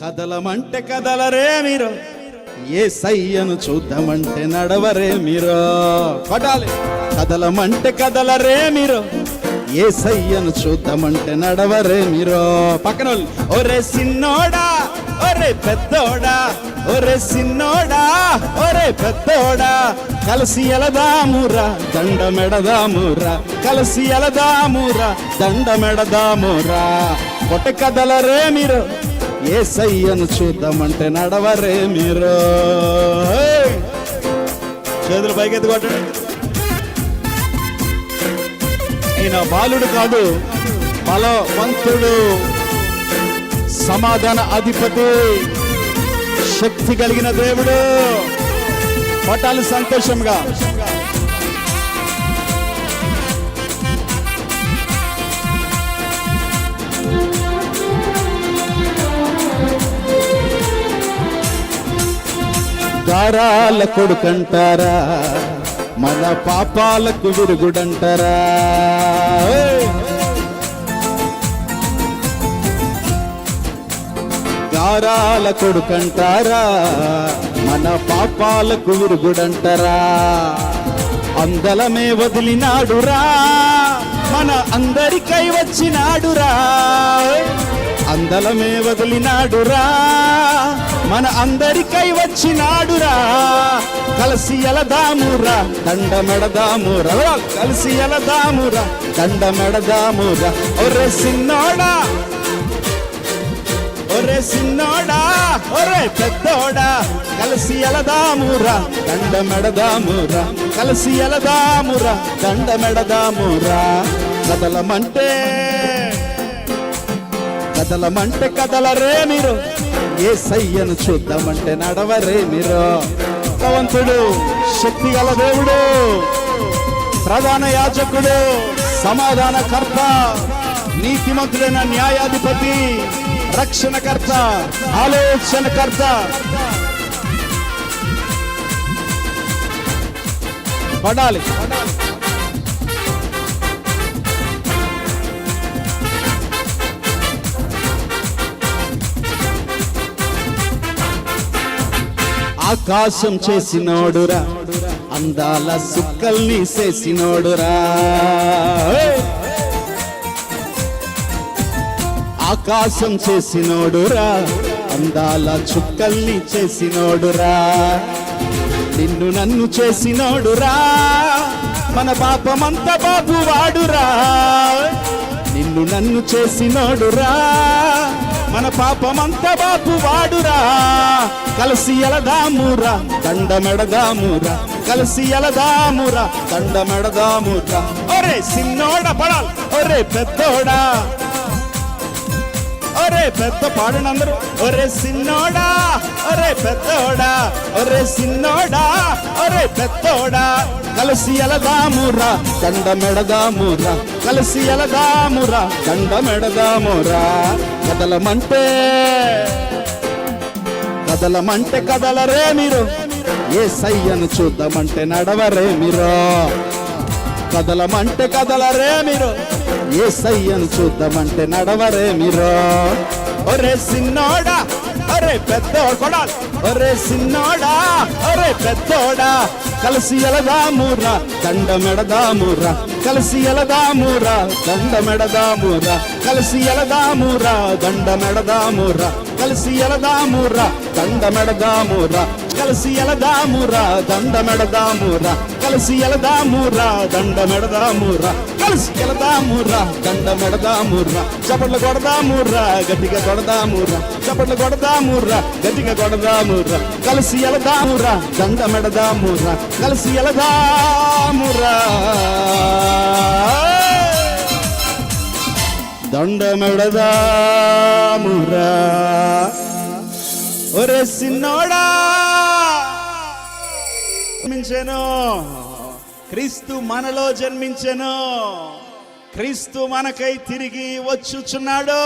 కదలమంటే కదలరే మీరు, యేసయ్యను చూద్దామంటే నడవరే మీరు. కొట్టాలి. కదలమంటే కదలరే మీరు, యేసయ్యను చూద్దామంటే నడవరే మీరు. పక్కన ఒరే సిన్నోడా, ఒరే పెద్దోడా, ఒరే సిన్నోడా, ఒరే పెద్దోడా, కలిసి ఎలదామురా దండమెడదామురా, కలిసి ఎలదామురా దండమెడదామురా. కొట్ట కదలరే మీరు, యేసయ్యను చూద్దామంటే నడవరే మీరు. చేతులు పైకెత్తి కొట్టండి. ఈయన బాలుడు కాదు, బలవంతుడు, సమాధాన అధిపతి, శక్తి కలిగిన దేవుడు. పట్టాలి సంతోషంగా. గారాల కొడుకంటారా, మన పాపాలకు విరుగుడంటారా. గారాల కొడుకంటారా, మన పాపాలకు విరుగుడంటారా. అందలమే వదిలినాడురా, మన అందరికై వచ్చినాడురా. అందలమే వదిలినాడురా, మన అందరికై వచ్చినాడురా. కలిసి ఎలదామురా దండమెడదామురా, కలిసి ఎలదామురా దండమెడదామురా. ఒరే సిన్నోడా, ఒరే సిన్నోడా, ఒరే పెద్దోడా, కలిసి ఎలదామురా దండమెడదామురా, కలిసి ఎలదామురా దండమెడదామురా. కదలమంటే కదలమంటే కదలరే మీరు, యేసయ్యను చూద్దామంటే నడవరే మీరు. భగవంతుడు, శక్తి గల దేవుడు, ప్రధాన యాజకుడు, సమాధానకర్త, నీతిమంతుడైన న్యాయాధిపతి, రక్షణకర్త, ఆలోచనకర్త. పడాలి. ఆకాశం చేసినోడురా, అందాల సుక్కల్ని చేసినోడురా. ఆకాశం చేసినోడురా, అందాల చుక్కల్ని చేసినోడురా. నిన్ను నన్ను చేసినోడురా, మన పాపమంతా బాబు వాడురా. నిన్ను నన్ను చేసినోడురా, మన పాపమంతా బాబు వాడురా. కలిసి ఎలదామురా దండమెడదామురా, కలిసి ఎలదామురా దండమెడదామురా. ఒరే సిన్నోడా పడాలి, ఒరే పెద్దోడా, ఒరే పెద్ద పాడండి అందరూ. ఒరే సిన్నోడా, ఒరే పెద్దోడా, ఒరే సిన్నోడా, ఒరే పెద్దోడా, కలిసి ఎలదామురా దండమెడదామురా, కలిసి ఎలదామురా దండమెడదామురా. కదలమంటే కదలమంటే కదలరే మీరు, యేసయ్యను చూద్దామంటే నడవరే మీరు. కదలమంటే కదలరే మీరు, యేసయ్యను చూద్దామంటే నడవరే మీరు. ఒరే సిన్నోడా, ఒరే పెద్దోడా, కొడాలి. ఒరే సిన్నోడా, ఒరే పెద్దోడా, కలిసి ఎలదామురా దండమెడదామురా, కలిసి ఎలదామురా దండమెడదామురా, కలిసి ఎలదామురా దండమెడదామురా, కలిసి ఎలదామురా దండమెడదామురా, కలిసి ఎలదామురా దండమెడదామురా, కలిసి ఎలదామురా దండమెడదామురా, కలిసి ఎలదామురా దండమెడదామురా. చప్పట్లు కొడదామురా, గట్టిగా కొడదామురా, చప్పట్లు కొడదామురా, గట్టిగా కొడదామురా. కలిసి ఎలదామురా దండమెడదామురా, కలిసి ఎలదామురా దండమెడదామురా. ఒరే సిన్నోడా, జన్మించెను క్రీస్తు, మనలో జన్మించెను క్రీస్తు, మనకై తిరిగి వచ్చుచున్నాడు.